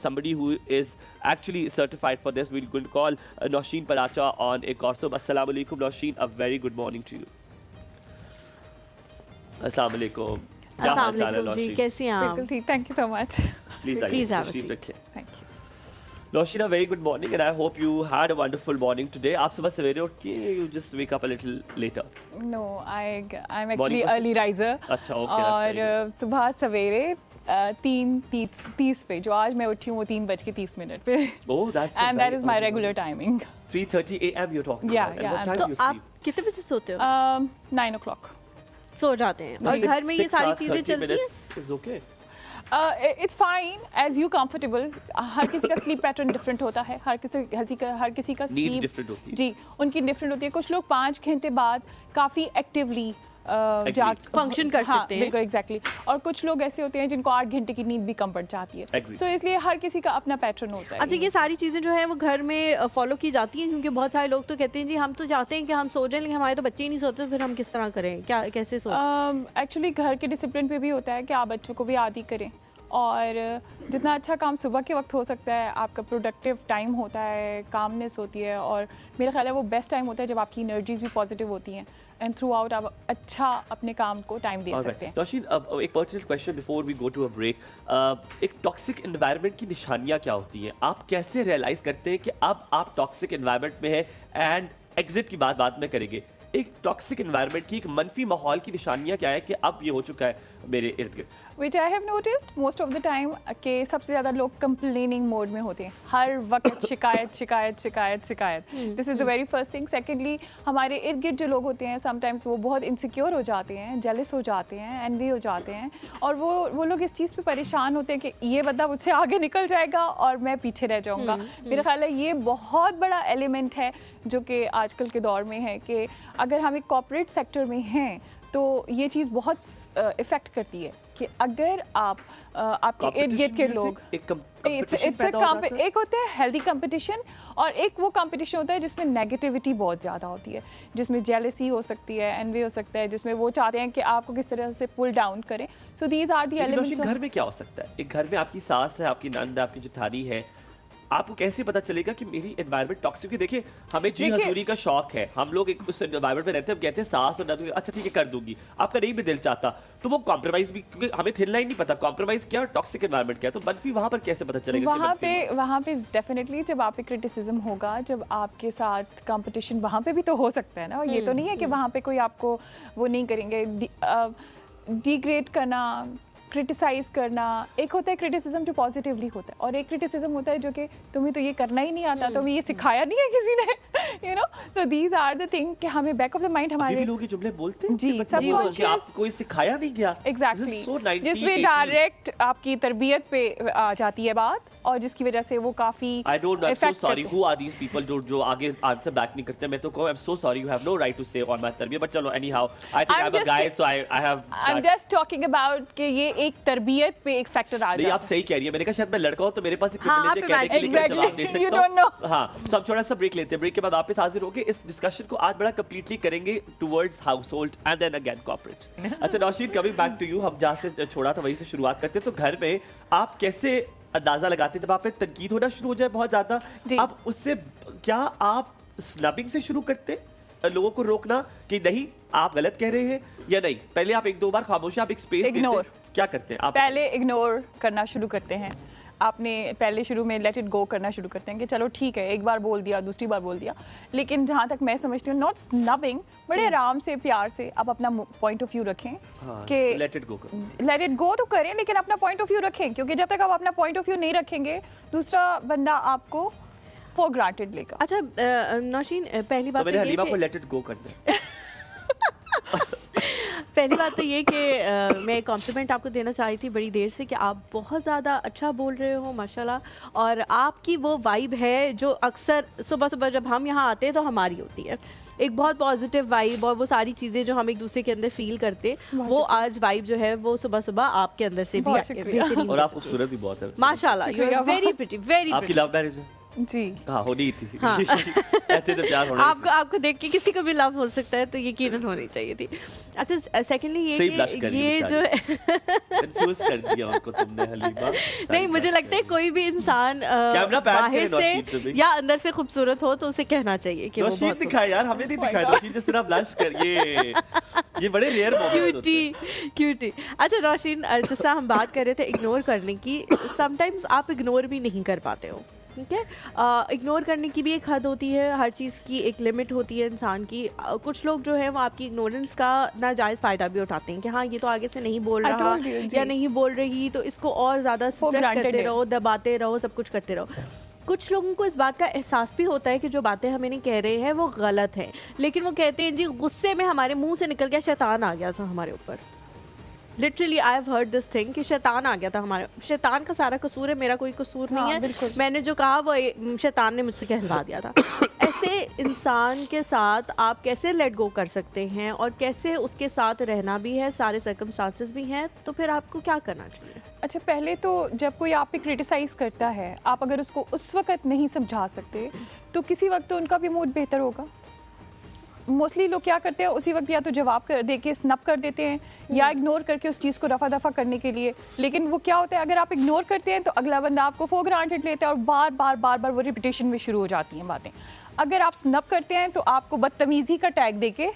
somebody who is actually certified for this. We're going to call Nausheen Paracha on a call. So, Assalamu alaikum, Nausheen. A very good morning to you. Assalamu alaikum. अस्सलाम वालेकुम जी, कैसी हैं आप? बिल्कुल ठीक, thank you so much. Please have a seat. Thank you. Nausheen, a very good morning, and I hope you had a wonderful morning today. आप सुबह सवेरे उठ के you just wake up a little later. No I'm actually Morning person? early riser। अच्छा, okay, that's very और सुबह सवेरे 3:30 पे, जो आज मैं उठी हूँ वो 3:30 पे। Oh, that's a And that very is my early regular morning. timing। 3:30 a.m. you're talking Yeah, about. And yeah, what time तो do you आप sleep? कितने बजे सोते हो? 9 o'clock। सो जाते हैं और घर में ये सारी चीजें चलती हैं? Is okay. It's fine as you comfortable. हर किसी का स्लीप पैटर्न डिफरेंट होता है, हर किसी का Needs sleep different होती है। जी, उनकी डिफरेंट होती है। कुछ लोग 5 घंटे बाद काफ़ी एक्टिवली Function कर सकते हैं। बिल्कुल एग्जैक्टली। और कुछ लोग ऐसे होते हैं जिनको 8 घंटे की नींद भी कम पड़ जाती है। Agree. सो इसलिए हर किसी का अपना पैटर्न होता है। अच्छा, ये सारी चीज़ें जो है वो घर में फॉलो की जाती हैं? क्योंकि बहुत सारे लोग तो कहते हैं जी हम तो चाहते हैं कि हम सो जाएं, लेकिन हमारे तो बच्चे ही नहीं सोते, तो फिर हम किस तरह करें, क्या कैसे सो? एक्चुअली घर के डिसिप्लिन पे भी होता है कि आप बच्चों को भी आदी करें, और जितना अच्छा काम सुबह के वक्त हो सकता है, आपका प्रोडक्टिव टाइम होता है, कामनेस होती है, और मेरा ख्याल है वो बेस्ट टाइम होता है जब आपकी एनर्जीज भी पॉजिटिव होती हैं एंड थ्रू आउट आप अच्छा अपने काम को टाइम दे सकते हैं। Nausheen, एक personal question before we go to a break. एक टॉक्सिक एनवायरनमेंट की निशानियां क्या होती हैं? आप कैसे रियलाइज करते हैं कि अब आप टॉक्सिक एनवायरनमेंट में हैं? एंड एग्जिट की बात बाद में करेंगे। एक टॉक्सिक एनवायरनमेंट की, एक मनफी माहौल की निशानियां क्या है कि अब ये हो चुका है मेरे इर्द गिर्द? Which I have noticed most of the time कि सबसे ज़्यादा लोग कंप्लेनिंग मोड में होते हैं, हर वक्त शिकायत शिकायत शिकायत शिकायत। This is the very first thing. Secondly, हमारे इर्द गिर्द जो लोग होते हैं समटाइम्स वो बहुत इनसिक्योर हो जाते हैं, जेलस हो जाते हैं, एनवी हो जाते हैं, और वो लोग इस चीज़ पे परेशान होते हैं कि ये बंदा मुझसे आगे निकल जाएगा और मैं पीछे रह जाऊँगा। मेरा ख्याल है ये बहुत बड़ा एलिमेंट है जो कि आजकल के दौर में है कि अगर हम एक कॉर्पोरेट सेक्टर में हैं तो ये चीज़ बहुत इफ़ेक्ट करती है कि अगर आप आपके इर्द गिर्द के लोग एक होता है हेल्दी कंपटीशन, और एक वो कंपटीशन होता है जिसमें नेगेटिविटी बहुत ज़्यादा होती है, जिसमें जेलसी हो सकती है, एनवी हो सकता है, जिसमें वो चाहते हैं कि आपको किस तरह से पुल डाउन करें। So these are the elements. घर में क्या हो सकता है? एक घर में आपकी सास है, आपकी नंद है, आपकी जेठानी है, आपको कैसे पता चलेगा कि मेरी एनवायरनमेंट टॉक्सिक है? देखिए, हमें जी हजूरी का शौक है, हम लोग एक उस एनवायरनमेंट में रहते हैं, हम कहते हैं सास और नंद अच्छा ठीक है कर दूंगी, आपका नहीं भी दिल चाहता, तो वो कॉम्प्रोमाइज भी, क्योंकि हमें थिन लाइन नहीं पता कॉम्प्रोमाइज क्या और टॉक्सिक एनवायरनमेंट क्या है, तो मनफी वहां पर कैसे पता चलेगा? वहाँ पे डेफिनेटली जब आप पे क्रिटिसिज्म होगा, जब आपके साथ कंपटीशन, वहाँ पे भी तो हो सकता है ना। ये तो नहीं है कि वहाँ पे कोई आपको वो नहीं करेंगे, डिग्रेड करना, क्रिटिसाइज करना। एक होता है क्रिटिसिज्म जो पॉजिटिवली होता है, और एक क्रिटिसिज्म होता है जो कि तुम्हें तो ये करना ही नहीं आता, तुम्हें ये सिखाया नहीं है किसी ने, you know. So these are the thing कि हमें बैक ऑफ द माइंड हमारे लोग ये जुमले बोलते हैं जी, सबकॉन्शियस, आपको कोई सिखाया नहीं गया। एग्जैक्टली, जिसमें डायरेक्ट आपकी तरबियत पे आ जाती है बात, और जिसकी वजह से वो काफी I don't know, I am so sorry, who are these people जो आगे आंसर बैक नहीं करते? मैं तो कहूं I am so sorry, you have no right to say on my तरबियत, बट चलो anyhow, I think I am a guy, so I am just talking about कि ये एक तरबियत पे एक फैक्टर आ जाता है। आप सही कह रही है, मैंने कहा शायद मैं लड़का हूं तो मेरे पास एक प्रिविलेज है कहने के लिए जवाब दे सकता हूं। हां, सो अब छोटा सा ब्रेक लेते हैं, ब्रेक के बाद वापस हाजिर होंगे। इस डिस्कशन को आज बड़ा कंप्लीटली करेंगे towards household and then again corporate. अच्छा Naushin, coming back to you, हम जहां से छोड़ा था वहीं से शुरुआत करते हैं। तो घर में आप कैसे अंदाजा लगाते हैं जब आप पे तनकीद होना शुरू हो जाए बहुत ज्यादा? अब उससे क्या आप स्नबिंग से शुरू करते लोगों को रोकना कि नहीं आप गलत कह रहे हैं, या नहीं पहले आप एक दो बार खामोशी, आप एक स्पेस इग्नोर, क्या करते हैं आप? पहले इग्नोर करना शुरू करते हैं। आपने पहले शुरू में लेट इट गो करना शुरू करते हैं कि चलो ठीक है, एक बार बोल दिया, दूसरी बार बोल दिया, लेकिन जहाँ तक मैं समझती हूँ, नॉट स्नबिंग, बड़े आराम से प्यार से आप अपना पॉइंट ऑफ व्यू रखें कि लेट इट गो तो करें, लेकिन अपना पॉइंट ऑफ व्यू रखें, क्योंकि जब तक आप अपना पॉइंट ऑफ व्यू नहीं रखेंगे दूसरा बंदा आपको फॉर ग्रांटेड लेगा। अच्छा नौशीन, पहली बात तो हलीमा को लेट इट गो करना है। पहली बात तो ये कि मैं कॉम्प्लीमेंट आपको देना चाह रही थी बड़ी देर से कि आप बहुत ज़्यादा अच्छा बोल रहे हो माशाल्लाह, और आपकी वो वाइब है जो अक्सर सुबह सुबह जब हम यहाँ आते हैं तो हमारी होती है, एक बहुत पॉजिटिव वाइब, और वो सारी चीज़ें जो हम एक दूसरे के अंदर फील करते हैं वो आज वाइब जो है वो सुबह सुबह आपके अंदर से भी और आप खूबसूरत भी बहुत है माशाल्लाह, you are very pretty, very आपकी लव मैरिज है? जी हाँ होनी थी। हाँ। ऐसे तो प्यार होना आपको देख के किसी को भी लव हो सकता है, तो यकीनन होनी चाहिए थी। अच्छा सेकेंडली ये जो कंफ्यूज कर दिया उनको तुमने हलीमा। नहीं, मुझे लगता है कोई भी इंसान बाहर से या अंदर से खूबसूरत हो तो उसे कहना चाहिए कि वो बहुत दिखाए यार, हमें नहीं दिखाया नौशीन जिस तरह ब्लश कर। ये बड़े रेयर मोमेंट्स होते हैं। क्यूटी। अच्छा रोशिन, जैसा हम बात कर रहे थे इग्नोर करने की, समटाइम्स आप इग्नोर भी नहीं कर पाते हो, ठीक है? इग्नोर करने की भी एक हद होती है, हर चीज़ की एक लिमिट होती है इंसान की। कुछ लोग जो है वो आपकी इग्नोरेंस का नाजायज़ फ़ायदा भी उठाते हैं कि हाँ ये तो आगे से नहीं बोल रहा या नहीं बोल रही, तो इसको और ज़्यादा स्ट्रेस करते रहो, दबाते रहो, सब कुछ करते रहो। कुछ लोगों को इस बात का एहसास भी होता है कि जो बातें हमें नहीं कह रहे हैं वो गलत हैं, लेकिन वो कहते हैं जी गुस्से में हमारे मुंह से निकल गया, शैतान आ गया था हमारे ऊपर। Literally I have heard this thing कि शैतान आ गया था हमारे, शैतान का सारा कसूर है, मेरा कोई कसूर नहीं है, मैंने जो कहा वो शैतान ने मुझसे कहलवा दिया था। ऐसे इंसान के साथ आप कैसे लेट गो कर सकते हैं और कैसे उसके साथ रहना भी है, सारे सर्कमस्टांसेस भी हैं, तो फिर आपको क्या करना चाहिए? अच्छा, पहले तो जब कोई आप पे क्रिटिसाइज करता है, आप अगर उसको उस वक्त नहीं समझा सकते तो किसी वक्त तो उनका भी मूड बेहतर होगा। मोस्टली लोग क्या करते हैं, उसी वक्त या तो जवाब कर दे के स्नप कर देते हैं या इग्नोर करके उस चीज़ को रफा दफा करने के लिए। लेकिन वो क्या होता है, अगर आप इग्नोर करते हैं तो अगला बंदा आपको फॉर ग्रांटेड लेता है और बार बार वो रिपीटेशन में शुरू हो जाती हैं बातें। अगर आप स्नप करते हैं तो आपको बदतमीजी का टैग देके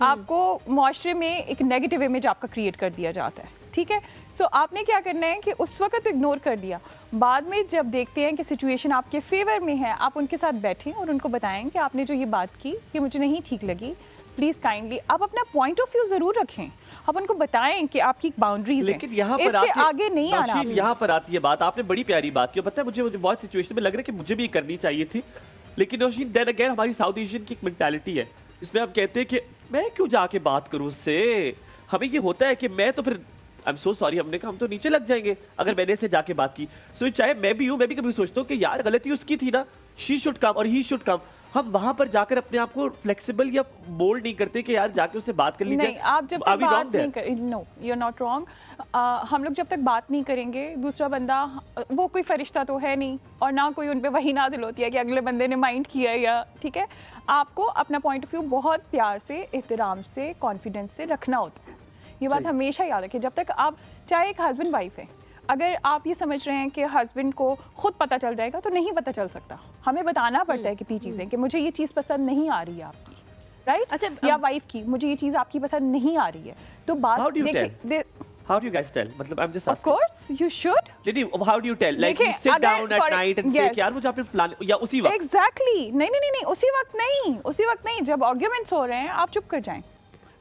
आपको मुआशरे में एक नेगेटिव इमेज आपका क्रिएट कर दिया जाता है, ठीक है? सो आपने क्या करना है कि उस वक्त तो इग्नोर कर दिया, बाद में जब देखते हैं कि सिचुएशन आपके फेवर में है, आप उनके साथ बैठें और उनको बताएं कि आपने जो ये बात की कि मुझे नहीं ठीक लगी, प्लीज़ काइंडली आप अपना पॉइंट ऑफ व्यू ज़रूर रखें, आप उनको बताएं कि आपकी बाउंड्रीज हैं, लेकिन यहाँ पर आगे नहीं आना। यहाँ पर आती है बात, आपने बड़ी प्यारी बात की, पता है मुझे बहुत सिचुएशन में लग रहा है कि मुझे भी करनी चाहिए थी, लेकिन नौशीन देन अगेन हमारी साउथ एशियन की एक मेंटालिटी है जिसमें आप कहते हैं कि मैं क्यों जाके बात करूँ उससे, हमें ये होता है कि मैं तो फिर आई एम सो सॉरी, हमने कहा हम तो नीचे लग जाएंगे अगर मैंने से जाके बात की। सो चाहे मैं भी हूँ, मैं भी कभी सोचता हूँ कि यार गलती उसकी थी ना, शी शुड कम और ही शुड कम। हम वहां पर जाकर अपने आप को फ्लेक्सिबल या बोल्ड नहीं करते कि यार जाके उससे बात कर लीजिए। नहीं, आप जब तक बात नहीं कर, no you are not wrong. हम लोग जब तक बात नहीं करेंगे, दूसरा बंदा, वो कोई फरिश्ता तो है नहीं और ना कोई उन पे वही नाजिल होती है कि अगले बंदे ने माइंड किया या, ठीक है? आपको अपना पॉइंट ऑफ व्यू बहुत प्यार से, एहतराम से, कॉन्फिडेंस से रखना होता है। ये बात हमेशा याद रखें। जब तक आप, चाहे एक हस्बैंड वाइफ है, अगर आप ये समझ रहे हैं कि हस्बैंड को खुद पता चल जाएगा, तो नहीं पता चल सकता, हमें बताना पड़ता है कितनी चीज़ें कि मुझे ये चीज़ पसंद नहीं आ रही है आपकी, राइट? अच्छा, या वाइफ की, मुझे ये चीज़ आपकी पसंद नहीं आ रही है, तो बात देखिए। How do you guys tell? मतलब I'm just asking. Of course, you should. Didi, how do you tell? Like you sit down at night and say कि यार मुझे आपने फलाने, या उसी वक्त? Exactly. नहीं, उसी वक्त नहीं, जब आर्ग्यूमेंट्स हो रहे हैं आप चुप कर जाएं।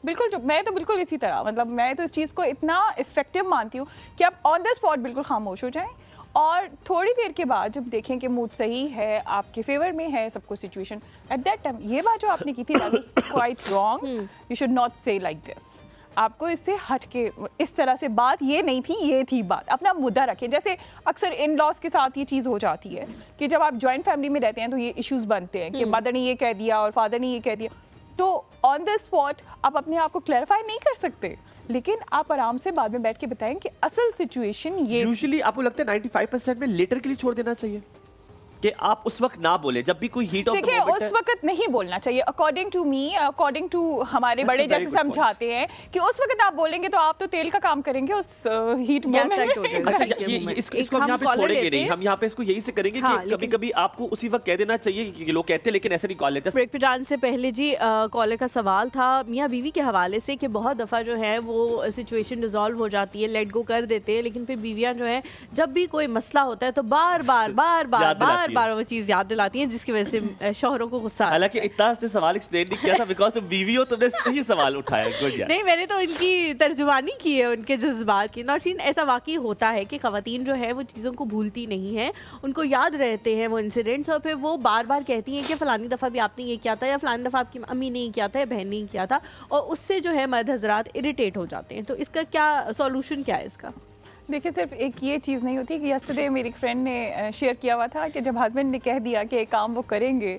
बिल्कुल चुप। मैं तो बिल्कुल इसी तरह, मतलब मैं तो इस चीज़ को इतना इफेक्टिव मानती हूँ कि आप ऑन द स्पॉट बिल्कुल खामोश हो जाएं और थोड़ी देर के बाद जब देखें कि मूड सही है, आपके फेवर में है सब कुछ सिचुएशन, एट दैट टाइम ये बात जो आपने की थी that was quite wrong, you should not से लाइक दिस। आपको इससे हट के इस तरह से बात ये नहीं थी, ये थी बात, अपना मुद्दा रखें। जैसे अक्सर इन लॉज के साथ ये चीज़ हो जाती है कि जब आप जॉइंट फैमिली में रहते हैं तो ये इश्यूज बनते हैं कि मदर ने ये कह दिया और फादर ने ये कह दिया, तो ऑन द स्पॉट आप अपने आप को क्लैरिफाई नहीं कर सकते, लेकिन आप आराम से बाद में बैठ के बताएं कि असल सिचुएशन ये। यूजुअली आपको लगता है 95% में लेटर के लिए छोड़ देना चाहिए कि आप उस वक्त ना बोले जब भी कोई हीट ऑफ द मोमेंट है। देखिए, उस वक्त नहीं बोलना चाहिए, according to me, according to हमारे बड़े जैसे समझाते हैं कि उस वक्त आप बोलेंगे तो आप तो तेल का काम करेंगे उस हीट मोमेंट में। अच्छा, इसको हम यहाँ पे छोड़ेंगे नहीं, हम यहाँ पे इसको यही से करेंगे कि कभी-कभी आपको उसी वक्त कह देना चाहिए कि लोग कहते हैं लेकिन ऐसे नहीं कॉल लेते। ब्रेक पे जाने से पहले जी कॉलर का सवाल था मियाँ बीवी के हवाले से कि बहुत दफ़ा जो है वो सिचुएशन रिजॉल्व हो जाती है, लेट गो कर देते हैं, लेकिन फिर बीवियाँ जो है जब भी कोई मसला होता है तो बार बार वो चीज़ याद दिलाती हैं जिसकी वजह से शौहरों को गुस्सा। हालांकि इतना उसने सवाल एक्सप्लेन नहीं किया था बिकॉज़ तुम बीवी हो, तुमने सही सवाल उठाया। गुड यार। नहीं, मैंने तो इनकी तर्जुमानी की है, उनके जज्बात की। नौशीन, ऐसा वाकई होता है कि ख़वातीन जो है वो चीज़ों को भूलती नहीं है, उनको याद रहते हैं वो इंसिडेंट्स, और फिर वो बार बार कहती हैं कि फ़लानी दफ़ा भी आपने ये किया था या फ़लानी दफ़ा आपकी अम्मी ने किया था या बहन ने किया था, और उससे जो है मर्द हज़रात इरिटेट हो जाते हैं। तो इसका क्या सॉल्यूशन क्या है इसका? देखिए, सिर्फ एक ये चीज़ नहीं होती कि यस्टरडे मेरी फ्रेंड ने शेयर किया हुआ था कि जब हस्बैंड ने कह दिया कि एक काम वो करेंगे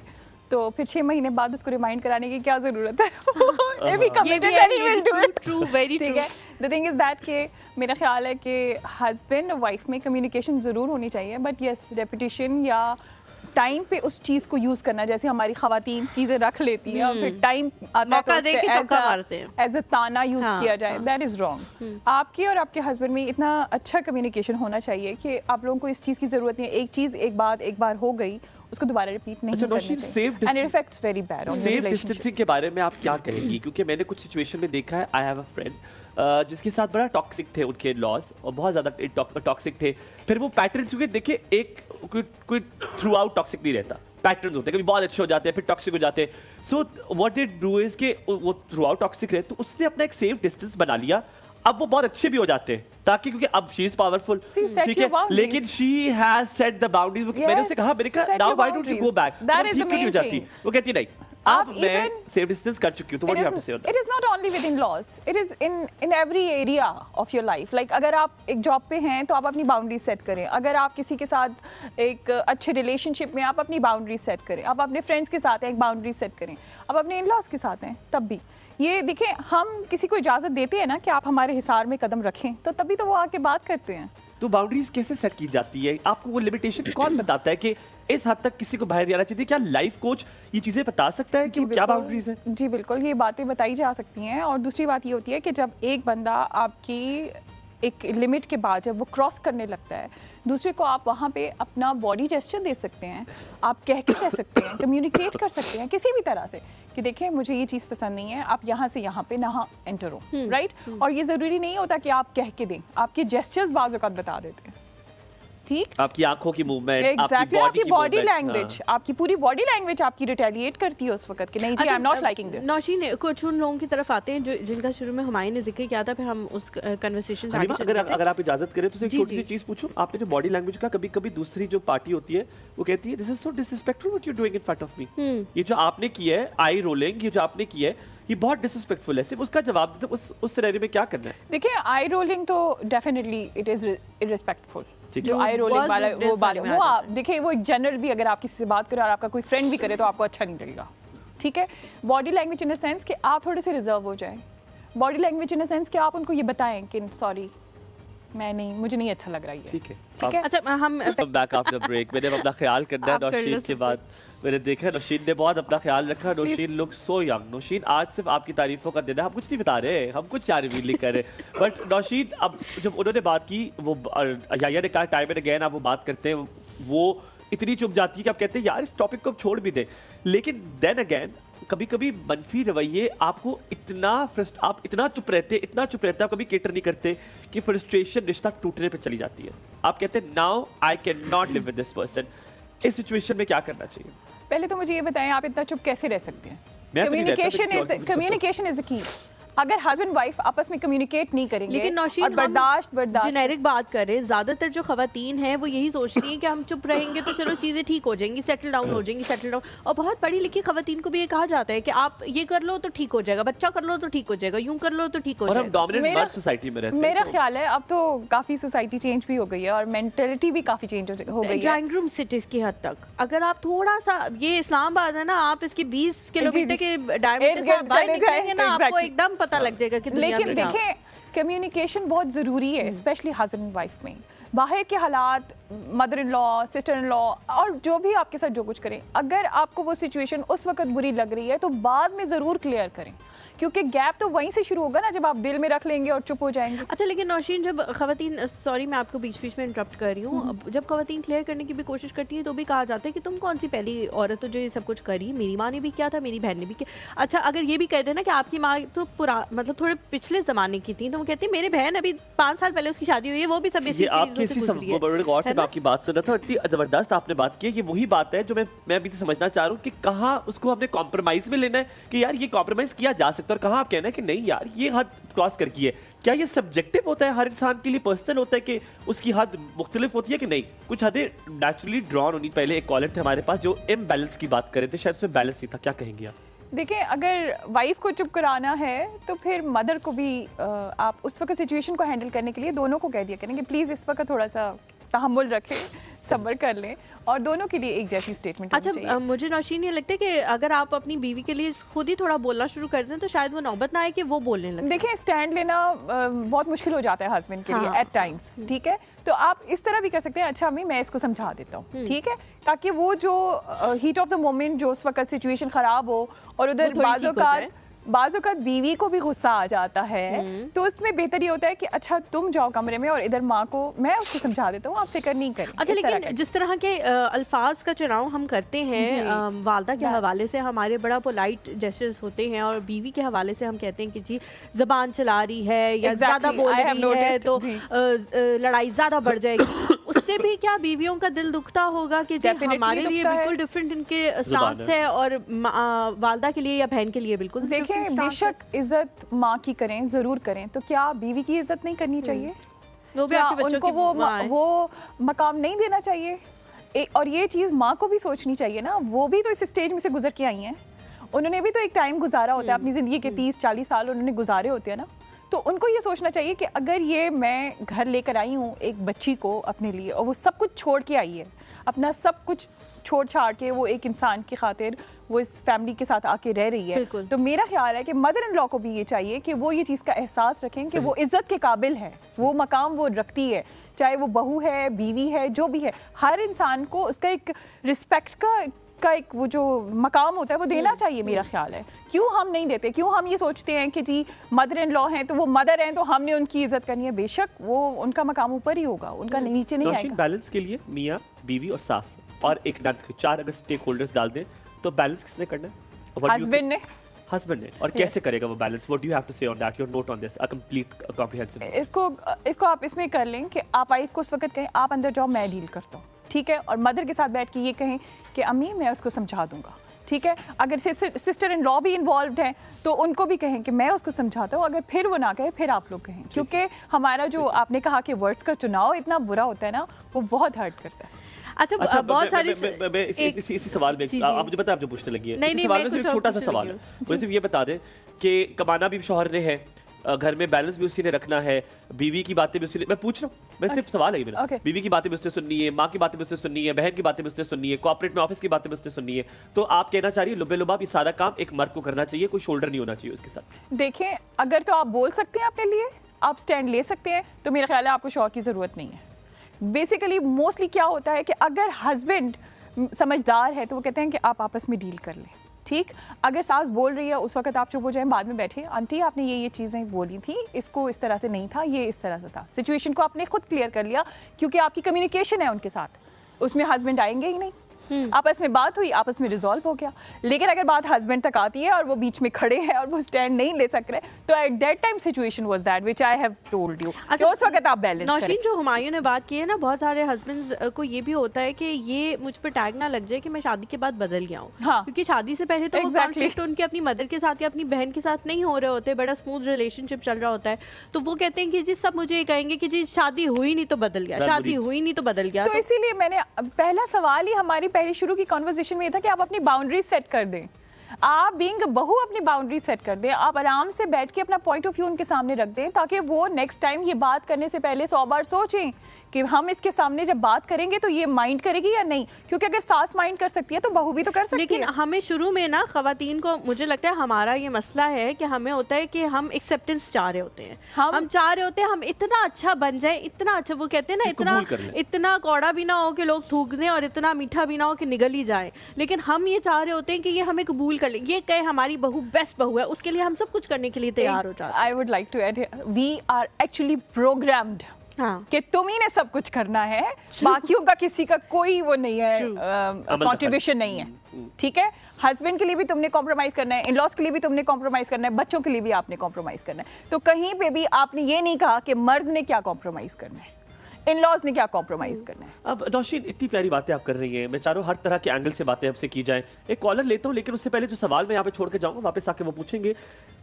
तो फिर 6 महीने बाद उसको रिमाइंड कराने की क्या ज़रूरत है। द थिंग इज़ दैट कि मेरा ख्याल है कि हस्बैंड और वाइफ में कम्युनिकेशन ज़रूर होनी चाहिए, बट यस, रेपिटेशन या टाइम पे उस चीज को यूज करना, जैसे हमारी खवातीन चीजें रख लेती हैं और फिर टाइम आता है एज अ ताना यूज किया जाए, दैट इज रॉन्ग। आपके और आपके हस्बैंड में इतना अच्छा कम्युनिकेशन होना चाहिए कि आप लोगों को इस चीज की जरूरत नहीं है, एक चीज एक बार हो गई उसको दोबारा रिपीट नहीं करनी चाहिए, and it effects very bad on safe distancing के बारे में आप क्या कहेंगी? क्योंकि मैंने कुछ सिचुएशन में देखा है, आई हैव अ फ्रेंड जिसके साथ बड़ा टॉक्सिक थे उनके लॉज और बहुत ज़्यादा टॉक्सिक थे, फिर वो पैटर्न्स, क्योंकि देखिए एक कोई थ्रू आउट टॉक्सिक नहीं रहता, पैटर्न्स होते हैं, कभी बहुत अच्छे हो जाते हैं फिर टॉक्सिक हो जाते हैं। So what they do is के वो थ्रू आउट टॉक्सिक रहे, तो उसने अपना एक सेफ डिस्टेंस बना लिया, अब वो बहुत अच्छे भी हो जाते हैं ताकि, क्योंकि अब शी इज पावरफुल, ठीक है, लेकिन she has set the boundaries. मैंने उससे कहा, मैंने कहा now why don't you go back, ठीक क्यों नहीं हो जाती? वो कहती नहीं, अब मैं सेफ डिस्टेंस कर चुकी हूं, तो what do you have to say on that? It is not only with in-laws, it is in every area of your life. Like अगर आप एक जॉब पे हैं तो आप अपनी बाउंड्री सेट करें, अगर आप किसी के साथ एक अच्छे रिलेशनशिप में आप अपनी बाउंड्री सेट करें, आप अपने फ्रेंड्स के साथ एक बाउंड्री सेट करें, आप अपने इन लॉज के साथ हैं तब भी। ये देखिए, हम किसी को इजाजत देते हैं ना कि आप हमारे हिसार में कदम रखें, तो तभी तो वो आके बात करते हैं। तो बाउंड्रीज कैसे सेट की जाती है? आपको वो लिमिटेशन कौन बताता है कि इस हद तक किसी को बाहर नहीं आना चाहिए? क्या लाइफ कोच ये चीजें बता सकता है कि क्या बाउंड्रीज हैं? जी बिल्कुल, ये बातें बताई जा सकती हैं। और दूसरी बात ये होती है कि जब एक बंदा आपकी एक लिमिट के बाद जब वो क्रॉस करने लगता है, दूसरे को आप वहाँ पे अपना बॉडी जेस्चर दे सकते हैं, आप कह सकते हैं, कम्युनिकेट कर सकते हैं किसी भी तरह से कि देखिए मुझे ये चीज़ पसंद नहीं है, आप यहाँ से यहाँ पे ना एंटर हो, राइट? और ये ज़रूरी नहीं होता कि आप कह के दें, आपके जेस्चर्स बाज़ औक़ात बता देते हैं, ठीक? आपकी आंखों की मूवमेंट, आपकी बॉडी लैंग्वेज, आपकी पूरी बॉडी लैंग्वेज आपकी रिटेलिएट करती है उस वक्त कि नहीं जी, I am not liking this. Naushin, कुछ उन लोगों की तरफ आते हैं जो जिनका शुरू में हुमायूं ने जिक्र किया था, फिर हम उस कन्वर्सेशन आगे चलते हैं। अगर आप इजाजत करें तो एक छोटी सी चीज पूछूं, आपने जो बॉडी लैंग्वेज का, कभी-कभी दूसरी जो पार्टी होती है वो कहती है this is so disrespectful what you doing in front of me, ये जो आपने किया है आई रोलिंग, ये जो आपने किया है ये बहुत डिसरिस्पेक्टफुल है, सिर्फ उसका जवाब देते उस सिनेरियो में क्या करना है? देखिए, आई रोलिंग तो डेफिनेटली इट इज इररिस्पेक्टफुल। जो आई रोलिंग वाला वो आप देखिए, वो एक जनरल भी अगर आप किसी से बात करें और आपका कोई फ्रेंड भी करे तो आपको अच्छा नहीं लगेगा, ठीक है? Body language in the sense कि आप थोड़े से रिजर्व हो जाएं, body language in the sense कि आप उनको ये बताएं कि सॉरी मुझे नहीं अच्छा लग रहा है, ठीक है? अच्छा, हम बैक आफ्टर ब्रेक। मैंने अपना ख्याल करना है नौशीन के बाद, मैंने देखा नौशीन ने बहुत अपना ख्याल रखा। Nausheen look so young. Nausheen, आज सिर्फ आपकी तारीफों का दिन है, हम कुछ नहीं बता रहे, हम कुछ क्या रिवील नहीं कर रहे, बट नौशीन, अब जब उन्होंने बात की, वो याया ने कहा टाइम एंड अगेन आप वो बात करते हैं, वो इतनी चुप जाती है कि आप कहते हैं यार इस टॉपिक को अब छोड़ भी दें, लेकिन देन अगेन कभी कभी मनफी रवैये आपको आप इतना चुप रहते आप कभी केटर नहीं करते कि फ्रस्ट्रेशन रिश्ता टूटने पे चली जाती है। आप कहते हैं now I can not live with this person. इस सिचुएशन में क्या करना चाहिए? पहले तो मुझे ये बताएं, आप इतना चुप कैसे रह सकते हैं? Communication is the key. अगर हस्बैंड वाइफ आपस में कम्युनिकेट नहीं करेंगे, लेकिन नौशीन बर्दाश्त जेनेरिक बात करें, ज्यादातर जो खवातीन हैं वो यही सोचती हैं कि हम चुप रहेंगे तो चलो चीजें ठीक हो जाएंगी, सेटल डाउन हो जाएंगी, और बहुत पढ़ी लिखी खवातीन को भी ये कहा जाता है कि आप ये कर लो तो ठीक हो जाएगा, बच्चा कर लो तो ठीक हो जाएगा, यूं कर लो तो ठीक हो जाएगा। और हम डोमिनेंट मर्द सोसाइटी में रहते हैं। मेरा ख्याल है अब तो काफी सोसाइटी चेंज भी हो गई है और मेंटालिटी भी काफी चेंज हो गई है, ड्राइंग रूम सिटीज की हद तक। अगर आप थोड़ा सा, ये इस्लामाबाद है ना, आप इसके 20 किलोमीटर के डायमीटर से बाहर निकलेंगे ना, आपको एकदम पता लग जाएगा कि लेकिन देखें, कम्युनिकेशन बहुत ज़रूरी है, स्पेशली हस्बैंड एंड वाइफ में। बाहर के हालात, mother in law, sister in law और जो भी आपके साथ जो कुछ करें, अगर आपको वो सिचुएशन उस वक्त बुरी लग रही है तो बाद में ज़रूर क्लियर करें, क्योंकि गैप तो वहीं से शुरू होगा ना जब आप दिल में रख लेंगे और चुप हो जाएंगे। अच्छा, लेकिन नौशीन, जब खवातीन, सॉरी मैं आपको बीच बीच में इंटरप्ट कर रही हूँ, जब खवातीन क्लियर करने की भी कोशिश करती है तो भी कहा जाता है कि तुम कौन सी पहली औरत हो जो ये सब कुछ करी, मेरी माँ ने भी किया था, मेरी बहन ने भी किया। अच्छा, अगर ये भी कहते हैं ना कि आपकी माँ तो मतलब थोड़े पिछले ज़माने की थी, तो वो कहती है मेरी बहन अभी 5 साल पहले उसकी शादी हुई है, वो भी सब इसी चीज़ों से गुजरी है। बड़े गौर से मैं आपकी बात सुन रहा था, इतनी जबरदस्त आपने बात की है कि वही बात है जो मैं अभी से समझना चाह रहा हूँ कि कहाँ उसको हमने कॉम्प्रोमाइज़ में लेना है कि यार ये कॉम्प्रोमाइज़ किया जा सकता है, और कहाँ आप कहना है कि नहीं यार ये हद क्रॉस कर की है। क्या ये सब्जेक्टिव होता है, हर इंसान के लिए पर्सनल होता है कि उसकी हद मुख्तलिफ होती है कि नहीं? कुछ हदें नेचुरली ड्रॉन होनी। पहले एक कॉलर थे हमारे पास जो इम्बैलेंस की बात कर रहे थे, शायद उसमें बैलेंस नहीं था, क्या कहेंगे आप? देखिए, अगर वाइफ को चुप कराना है तो फिर मदर को भी आप उस वक्त सिचुएशन को हैंडल करने के लिए दोनों को कह दिया करें कि प्लीज़ इस वक्त थोड़ा सा तहम्मुल रखें, सब्र कर लें और दोनों के लिए एक जैसी स्टेटमेंट होनी चाहिए। अच्छा, मुझे नौशीन ये लगता है कि अगर आप अपनी बीवी के लिए खुद ही थोड़ा बोलना शुरू कर दें तो शायद वो नौबत ना आए कि वो बोलने लगे। देखिए, स्टैंड लेना बहुत मुश्किल हो जाता है हस्बैंड के लिए एट टाइम्स, ठीक है? तो आप इस तरह भी कर सकते हैं, अच्छा अम्मी मैं इसको समझा देता हूँ, ठीक है, ताकि वो जो हीट ऑफ द मोमेंट जो उस वक्त सिचुएशन खराब हो और उधर बाज़ों का बीवी को भी गुस्सा आ जाता है, तो उसमें बेहतर ये होता है कि अच्छा तुम जाओ कमरे में और इधर माँ को मैं उसको समझा देता हूँ, आप फिक्र नहीं करें। अच्छा, लेकिन जिस तरह के अल्फाज का चुनाव हम करते हैं वालदा के हवाले से, हमारे बड़ा पोलाइट जेस्चर्स होते हैं और बीवी के हवाले से हम कहते हैं कि जी ज़बान चला रही है या ज़्यादा बोल रही है तो लड़ाई ज़्यादा बढ़ जाएगी। उससे भी क्या बीवियों का दिल दुखता होगा कि जी हमारे लिए बिल्कुल डिफरेंट इनके स्टांस है और वालदा के लिए या बहन के लिए बिल्कुल। देखिए, बेशक इज्जत माँ की करें, जरूर करें, तो क्या बीवी की इज्जत नहीं करनी चाहिए? वो भी आपके बच्चों उनको वो मकाम नहीं देना चाहिए? और ये चीज़ माँ को भी सोचनी चाहिए ना, वो भी तो इस स्टेज में से गुजर के आई हैं, उन्होंने भी तो एक टाइम गुजारा होता है, अपनी ज़िंदगी के 30-40 साल उन्होंने गुजारे होते हैं ना, तो उनको ये सोचना चाहिए कि अगर ये मैं घर लेकर आई हूँ एक बच्ची को अपने लिए और वो सब कुछ छोड़ के आई है, अपना सब कुछ छोड़ छाड़ के वो एक इंसान की खातिर वो इस फैमिली के साथ आके रह रही है, तो मेरा ख्याल है कि मदर इन लॉ को भी ये चाहिए कि वो ये चीज़ का एहसास रखें कि वो इज्जत के काबिल है, वो मकाम वो रखती है, चाहे वो बहू है, बीवी है, जो भी है, हर इंसान को उसका एक रिस्पेक्ट का एक वो जो मकाम होता है वो देना चाहिए, मेरा ख्याल है। क्यों हम नहीं देते? क्यों हम ये सोचते हैं कि जी मदर इन लॉ हैं तो वो मदर हैं तो हमने उनकी इज्जत करनी है? बेशक वो उनका मकाम ऊपर ही होगा, उनका नीचे नहीं आएगा। बैलेंस के लिए मियाँ, बीवी और सास और एक नर्द, 4 अगर स्टेक होल्डर्स डाल दें तो बैलेंस किसने करना है? हस्बैंड ने। और कैसे करेगा वो balance? What do you have to say on that? Your note on this, a complete comprehensive. इसको आप इसमें कर लें कि आप वाइफ को उस वक्त कहें आप अंदर जाओ, मैं डील करता हूँ, ठीक है, और मदर के साथ बैठ के ये कहें कि अम्मी मैं उसको समझा दूंगा, ठीक है। अगर सिस्टर इन लॉ भी इन्वॉल्व है तो उनको भी कहें कि मैं उसको समझाता हूँ, अगर फिर वो ना कहे फिर आप लोग कहें, क्योंकि हमारा जो आपने कहा कि वर्ड्स का चुनाव इतना बुरा होता है ना, वो बहुत हर्ट करता है। अच्छा, बहुत सारी इसी सवाल में आप मुझे बता, आप जो पूछने लगी है इसी सवाल में सिर्फ छोटा सा सवाल है, मुझे सिर्फ ये बता दें कि कमाना भी शौहर ने है, घर में बैलेंस भी उसी ने रखना है, बीवी की बातें भी उसी ने, मैं पूछ रहा हूँ, मैं सिर्फ सवाल है मेरा, बीवी की बातें भी उसने सुननी है, माँ की बातें भी उसने सुननी है, बहन की बातें भी उसने सुननी है, कॉर्पोरेट में ऑफिस की बातें भी उसने सुननी है, तो आप कहना चाह रही है लुबे लुबाब ये सारा काम एक मर्द को करना चाहिए, कोई शोल्डर नहीं होना चाहिए उसके साथ? देखिए, अगर तो आप बोल सकते हैं अपने लिए, आप स्टैंड ले सकते हैं, तो मेरा ख्याल है आपको शौहर की ज़रूरत नहीं है। बेसिकली मोस्टली क्या होता है कि अगर हस्बैंड समझदार है तो वो कहते हैं कि आप आपस में डील कर लें, ठीक। अगर सास बोल रही है उस वक्त आप चुप हो जाएं, बाद में बैठे, आंटी आपने ये चीज़ें बोली थी, इसको इस तरह से नहीं था, ये इस तरह से था, सिचुएशन को आपने खुद क्लियर कर लिया क्योंकि आपकी कम्युनिकेशन है उनके साथ, उसमें हस्बैंड आएंगे ही नहीं, आपस में बात हुई, आपस में रिजॉल्व हो गया। लेकिन अगर बात हस्बैंड तक आती है और वो बीच में खड़े हैं और वो स्टैंड नहीं ले सक रहे, तो at that time situation was that which I have told you. अच्छा, उस वक्त आप बैलेंस करें। नौशीन, जो हुमायूं ने बात की है ना, बहुत सारे हस्बैंड्स को ये भी होता है कि ये मुझ पर टैग ना लग जाए कि मैं शादी के बाद बदल गया हूँ, क्योंकि शादी से पहले तो वो कॉन्फ्लिक्ट उनके अपनी मदर के साथ या अपनी बहन के साथ नहीं हो रहे होते, बड़ा स्मूथ रिलेशनशिप चल रहा होता है, तो वो कहते हैं कि जी सब मुझे कहेंगे कि जी शादी हुई नहीं तो बदल गया, शादी हुई नहीं तो बदल गया। तो इसीलिए मैंने पहला सवाल ही हमारी पहले शुरू की कॉन्वर्सेशन में ये था कि आप अपनी बाउंड्री सेट कर दें, आप बीइंग बहू अपनी बाउंड्री सेट कर दें, आप आराम से बैठ के अपना पॉइंट ऑफ व्यू उनके सामने रख दें, ताकि वो नेक्स्ट टाइम ये बात करने से पहले 100 बार सोचें कि हम इसके सामने जब बात करेंगे तो ये माइंड करेगी या नहीं, क्योंकि अगर सास माइंड कर सकती है तो बहू भी तो कर सकती है। लेकिन हमें शुरू में ना खवातीन को, मुझे लगता है हमारा ये मसला है कि हमें होता है कि हम एक्सेप्टेंस चाह रहे होते हैं, हम चाह रहे होते हैं हम इतना अच्छा बन जाए, इतना अच्छा, वो कहते हैं ना इतना कौड़ा भी ना हो कि लोग थूक दें और इतना मीठा भी ना हो कि निगल ही जाए, लेकिन हम ये चाह रहे होते हैं कि ये हमें कबूल कर ले, ये कहे हमारी बहू बेस्ट बहू है, उसके लिए हम सब कुछ करने के लिए तैयार हो जाते हैं। I would like to add, we are actually programmed कि तुम ही ने सब कुछ करना है, बाकियों का किसी का कोई वो नहीं है, कंट्रीब्यूशन नहीं है, ठीक है। हस्बैंड के लिए भी तुमने कॉम्प्रोमाइज करना है, इन-लॉज के लिए भी तुमने कॉम्प्रोमाइज करना है, बच्चों के लिए भी आपने कॉम्प्रोमाइज करना है, तो कहीं पे भी आपने ये नहीं कहा कि मर्द ने क्या कॉम्प्रोमाइज करना है, इन-लॉज ने क्या कॉम्प्रोमाइज करना है। अब नौशीन, इतनी प्यारी बातें आप कर रही हैं, मैं चारों हर तरह के एंगल से बातें आपसे की जाएं। एक कॉलर लेता हूं, लेकिन उससे पहले जो सवाल मैं यहाँ पे छोड़ के जाऊंगा, वापस आके वो पूछेंगे,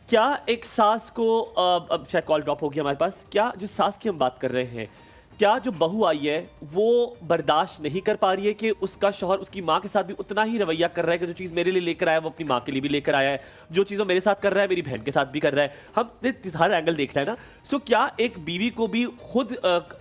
क्या एक सास को, अब शायद कॉल ड्रॉप हो गया हमारे पास, क्या जिस सास की हम बात कर रहे हैं, क्या जो बहू आई है वो बर्दाश्त नहीं कर पा रही है कि उसका शौहर उसकी माँ के साथ भी उतना ही रवैया कर रहा है कि जो चीज़ मेरे लिए लेकर आया वो अपनी माँ के लिए भी लेकर आया है, जो चीज़ वो मेरे साथ कर रहा है मेरी बहन के साथ भी कर रहा है, हम हर एंगल देखना है ना। सो क्या एक बीवी को भी खुद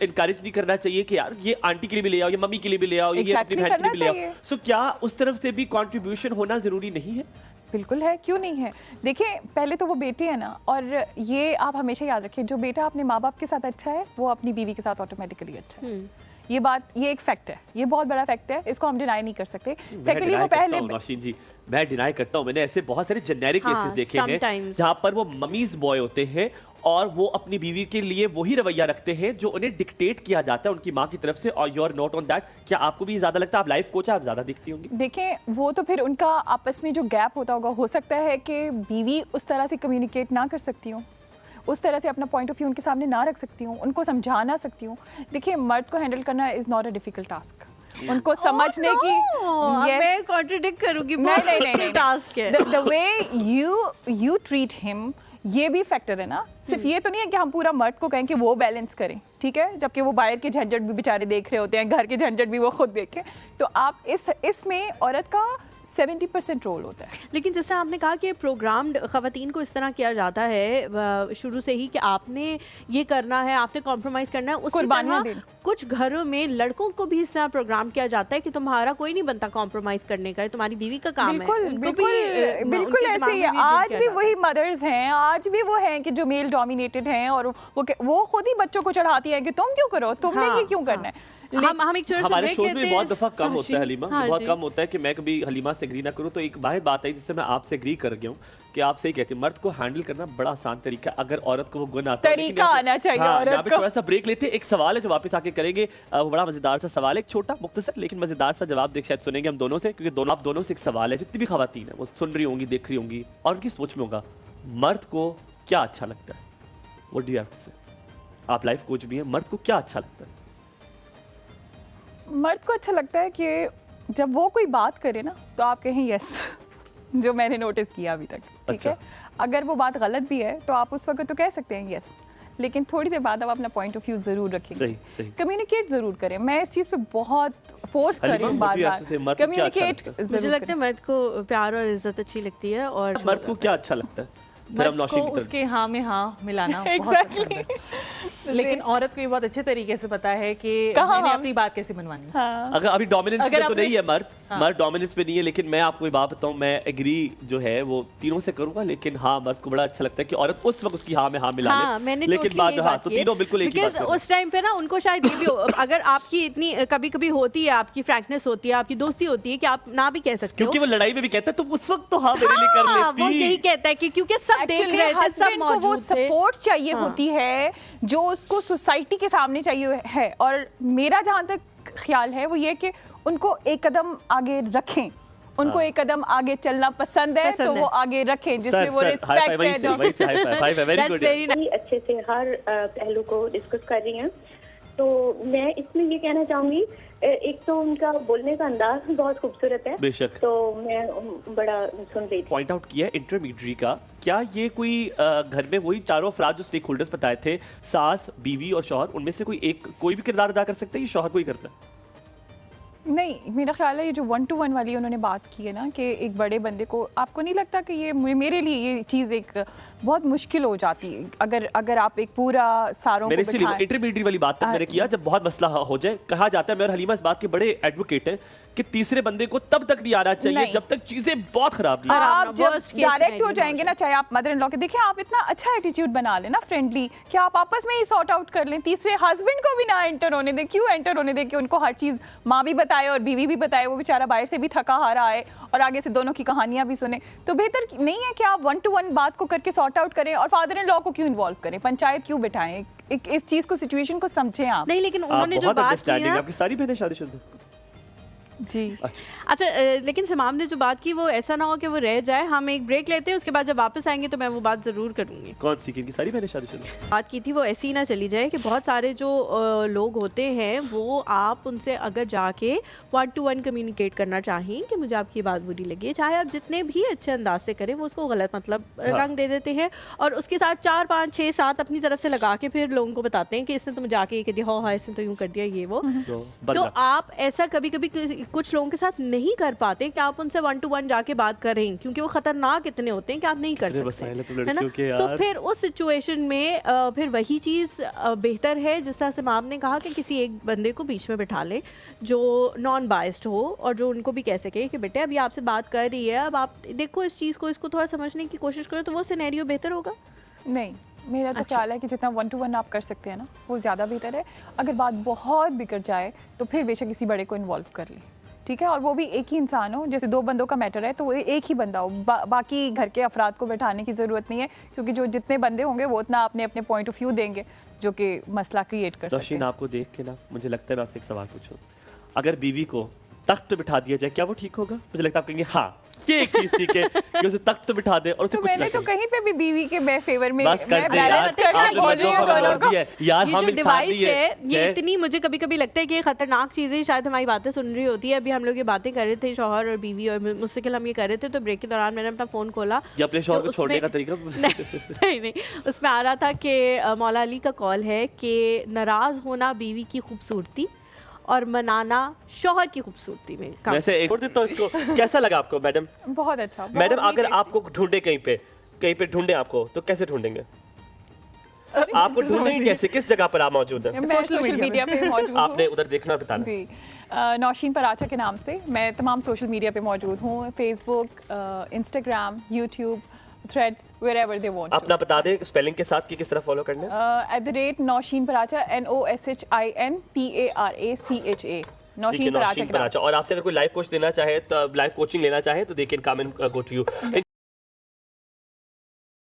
इनकरेज नहीं करना चाहिए कि यार ये आंटी के लिए भी ले आओ, ये मम्मी के लिए भी ले आओ, ये अपनी बहन के लिए भी ले आओ? सो क्या उस तरफ से भी कॉन्ट्रीब्यूशन होना जरूरी नहीं है? बिल्कुल है, क्यों नहीं है। देखिए पहले तो वो बेटी है ना, और ये आप हमेशा याद रखिए, जो बेटा अपने माँ बाप के साथ अच्छा है वो अपनी बीवी के साथ ऑटोमेटिकली अच्छा है। ये एक फैक्ट है, ये बहुत बड़ा फैक्ट है, इसको हम डिनाई नहीं कर सकते। सेकंडली वो पहले नौशीन जी मैं डिनाई करता हूँ, मैंने ऐसे बहुत सारे जेनेरिक केसेस देखे हैं जहाँ पर वो ममीज बॉय होते हैं और वो अपनी बीवी के लिए वही रवैया रखते हैं जो उन्हें डिक्टेट किया जाता है उनकी माँ की तरफ से, और you are not on that. क्या आपको भी ज्यादा लगता है, आप लाइफ कोच आप ज्यादा दिखती होंगी? देखें वो तो फिर उनका आपस में जो गैप होता होगा, हो सकता है कि बीवी उस तरह से कम्युनिकेट ना कर सकती हूँ, उस तरह से अपना पॉइंट ऑफ व्यू उनके सामने ना रख सकती हूँ, उनको समझा ना सकती हूँ। देखिए मर्द को हैंडल करना is not a difficult task, उनको समझने की मैं कॉन्ट्रडिक्ट करूंगी, नहीं टास्क है। The way you treat him, ये भी फैक्टर है ना। सिर्फ ये तो नहीं है कि हम पूरा मर्द को कहें कि वो बैलेंस करें, ठीक है, जबकि वो बाहर के झंझट भी बेचारे देख रहे होते हैं, घर के झंझट भी वो खुद देखें। तो आप इसमें औरत का 70% रोल होता है। लेकिन जैसे आपने कहा कि प्रोग्राम्ड ख़वातीन को इस तरह किया जाता है शुरू से ही कि आपने ये करना है, आपने कॉम्प्रोमाइज़ करना है, उसी तरह कुछ घरों में लड़कों को भी इस तरह प्रोग्राम किया जाता है कि तुम्हारा कोई नहीं बनता कॉम्प्रोमाइज़ करने का, तुम्हारी बीवी का काम है। बिल्कुल ऐसे ही है। आज भी वही मदर्स हैं, आज भी वो हैं कि जो मेल डोमिनेटेड हैं, और वो खुद ही बच्चों को चढ़ाती है कि तुम क्यों करो, तुमने ये क्यों करना है। हम एक हमारे शो में बहुत दफा कम होता है हलीमा, बहुत कम होता है कि मैं कभी हलीमा से एग्री ना करूं। तो एक बात आई जिससे मैं आपसे एग्री कर गया हूं कि आप सही कहते हैं, मर्द को हैंडल करना बड़ा आसान तरीका, अगर औरत को वो गुण आता है, तरीका आना चाहिए। यहाँ पे थोड़ा सा ब्रेक लेते हैं, एक सवाल है जो वापस आके करेंगे, वो बड़ा मजेदार सा सवाल है, एक छोटा मुख्तसर लेकिन मजेदार सा जवाब देख शायद सुनेंगे हम दोनों से, क्योंकि आप दोनों से एक सवाल है, जितनी भी खवातीन है वो सुन रही होंगी, देख रही होंगी और उनकी सोच में होगा मर्द को क्या अच्छा लगता है। What do you have to say? आप लाइफ कोच भी हैं, मर्द को क्या अच्छा लगता है? मर्द को अच्छा लगता है कि जब वो कोई बात करे ना तो आप कहें यस, जो मैंने नोटिस किया अभी तक, ठीक है। अगर वो बात गलत भी है तो आप उस वक्त तो कह सकते हैं यस, लेकिन थोड़ी देर बाद आप अपना पॉइंट ऑफ व्यू जरूर रखेंगे, कम्युनिकेट जरूर करें। मैं इस चीज़ पे बहुत फोर्स कर रही हूँ बार-बार, कम्युनिकेट। मुझे लगता है मर्द को प्यार और इज्जत अच्छी लगती है, और मर्द को क्या अच्छा लगता है? मर्द को उसके हाँ में हाँ मिलाना बहुत पसंद है। लेकिन औरत को ये बहुत अच्छे तरीके से पता है कि मैंने अपनी बात कैसे मनवानी है। अगर अभी डोमिनेंस पे तो नहीं है मर्द डोमिनेंस पे नहीं है, लेकिन मैं आपको एक बात बताऊं, मैं एग्री जो है वो तीनों से करूंगा, लेकिन हाँ मर्द को बड़ा अच्छा लगता है कि औरत उस वक्त उसकी हाँ में हाँ मिला ले, लेकिन बाद हाँ तो तीनों बिल्कुल एक ही बात है। उस टाइम पे ना उनको शायद ये भी अगर आपकी इतनी कभी कभी होती है, आपकी फ्रैंकनेस होती है, आपकी दोस्ती होती है कि आप ना भी कह सकते हो, क्योंकि वो लड़ाई में भी कहता है तो उस वक्त तो हाँ मेरे लिए कर लेती, वो यही कहता है कि क्योंकि सब देख रहे थे, सब मौजूद थे। वो सपोर्ट चाहिए होती है जो उसको सोसाइटी के सामने चाहिए है, और मेरा जहाँ तक ख्याल है वो ये कि उनको एक कदम आगे रखें, उनको एक कदम आगे चलना पसंद है तो वो आगे रखें, जिसमें वो रिस्पेक्ट है। अच्छे से हर पहलू को डिस्कस कर रही हैं, तो मैं इसमें ये कहना चाहूंगी, एक तो उनका बोलने का अंदाज बहुत खूबसूरत है, बेशक, तो मैं बड़ा सुन रही थी। पॉइंट आउट किया इंटरमीडियरी का, क्या ये कोई घर में वही चारों अफराद जो स्टेक होल्डर्स बताए थे, सास, बीवी और शौहर, उनमें से कोई भी किरदार अदा कर सकता है, ये शौहर को ही करता है? नहीं, मेरा ख्याल है ये जो 1-to-1 वाली उन्होंने बात की है ना, कि एक बड़े बंदे को, आपको नहीं लगता कि ये मेरे लिए ये चीज़ एक बहुत मुश्किल हो जाती है अगर आप एक पूरा सारों को बिठाएं। इंटरमीडिएट वाली बात तक मैंने किया, जब बहुत मसला हो जाए, कहा जाता है, मैं और हलीमा इस बात के बड़े एडवोकेट हैं कि तीसरे बंदे को तब तक नहीं आना चाहिए जब तक चीजें बहुत खराब नहीं। आप जब डायरेक्ट हो जाएंगे ना, चाहे आप मदर इन लॉ के, देखिए आप इतना अच्छा एटीट्यूड बना लेना, फ्रेंडली, कि आप आपस में ही सॉर्ट आउट कर लें, तीसरे हस्बैंड को भी ना एंटर होने दे। क्यों एंटर होने दे कि उनको हर चीज माँ भी बताए और बीवी भी बताए, वो बेचारा बाहर से भी थका हारा आए और आगे से दोनों की कहानियां भी सुने। तो बेहतर नहीं है कि आप 1-to-1 बात को करके सॉर्ट आउट करें, और फादर इन लॉ को क्यों इन्वॉल्व करें, पंचायत क्यों बिठाएं, इस चीज को, सिचुएशन को समझें आप। नहीं, लेकिन उन्होंने जो बात की है, आपकी सारी बहनें शादीशुदा, जी। अच्छा लेकिन समाम ने जो बात की वो ऐसा ना हो कि वो रह जाए। हम एक ब्रेक लेते हैं, उसके बाद जब वापस आएंगे तो मैं वो बात ज़रूर करूँगी। कौन सी? किनकी? सारी बहनें शादीशुदा? बात की थी वो ऐसी ही ना चली जाए कि बहुत सारे जो लोग होते हैं वो आप उनसे अगर जाके 1 to 1 कम्युनिकेट करना चाहें कि मुझे आपकी बात बुरी लगी है, चाहे आप जितने भी अच्छे अंदाज से करें, वो उसको गलत मतलब रंग दे देते हैं और उसके साथ 4 5 6 7 अपनी तरफ से लगा के फिर लोगों को बताते हैं कि इसने तो जाके ये कह दिया, हाँ इसने तो यूँ कर दिया, ये वो। तो आप ऐसा कभी कभी कुछ लोगों के साथ नहीं कर पाते कि आप उनसे 1 to 1 जाके बात करें, क्योंकि वो खतरनाक इतने होते हैं कि आप नहीं कर सकते, है ना। तो फिर उस सिचुएशन में फिर वही चीज़ बेहतर है जिस तरह से मैम ने कहा कि किसी एक बंदे को बीच में बिठा ले जो नॉन बायस्ड हो और जो उनको भी कह सके कि बेटे अभी आपसे बात कर रही है, अब आप देखो इस चीज़ को, इसको थोड़ा समझने की कोशिश करो, तो वो सिनेरियो बेहतर होगा। नहीं, मेरा तो ख्याल है कि जितना 1 to 1 आप कर सकते हैं ना वो ज़्यादा बेहतर है। अगर बात बहुत बिगड़ जाए तो फिर बेशक किसी बड़े को इन्वॉल्व कर ले, ठीक है, और वो भी एक ही इंसान हो। जैसे 2 बंदों का मैटर है तो वो एक ही बंदा हो, बाकी घर के अफराद को बैठाने की ज़रूरत नहीं है, क्योंकि जो जितने बंदे होंगे वो उतना अपने अपने पॉइंट ऑफ व्यू देंगे जो कि मसला क्रिएट कर सकते हैं। आपको देख के ना मुझे लगता है मैं आपसे एक सवाल पूछूं, अगर बीवी को तख्त पे बिठा दिया जाए क्या वो ठीक होगा? मुझे लगता है आप कहेंगे हाँ, ये एक चीज ठीक है कि उसे तख्त पे बिठा दे और उसे तो कुछ मैंने तो कहीं पे भी बीवी के मैं फेवर में बस कर दे यार, यार हम डिवाइस है ये इतनी, मुझे कभी कभी लगता है कि ये खतरनाक चीजें शायद हमारी बातें सुन रही होती है। अभी हम लोग ये बातें कर रहे थे शौहर और बीवी और मुझसे हम ये कर रहे थे, तो ब्रेक के दौरान मैंने अपना फोन खोला, अपने शौहर को छोड़ने का तरीका नहीं, उसमें आ रहा था कि मौला अली का कॉल है कि नाराज होना बीवी की खूबसूरती और मनाना शौहर की खूबसूरती में। वैसे एक और तो इसको कैसा लगा आपको मैडम? बहुत अच्छा। मैडम अगर आपको ढूंढे कहीं पे ढूंढे आपको तो कैसे ढूंढेंगे? आपको ढूंढेंगे कैसे? किस जगह पर आप मौजूद हैं? मैं सोशल मीडिया पे मौजूद हूँ। आपने उधर देखना बताना जी। नौशीन पराचा के नाम से मैं तमाम सोशल मीडिया पे मौजूद हूँ, Facebook, Instagram, YouTube, threads, wherever they want। अपना बता दें स्पेलिंग के साथ कि किस तरह फॉलो करना है। @Nausheen Paracha, NOSHIN PARACHA, Nausheen Paracha. और आपसे अगर कोई लाइफ कोच लेना चाहे तो लाइफ कोचिंग लेना चाहे तो they can come and go to you.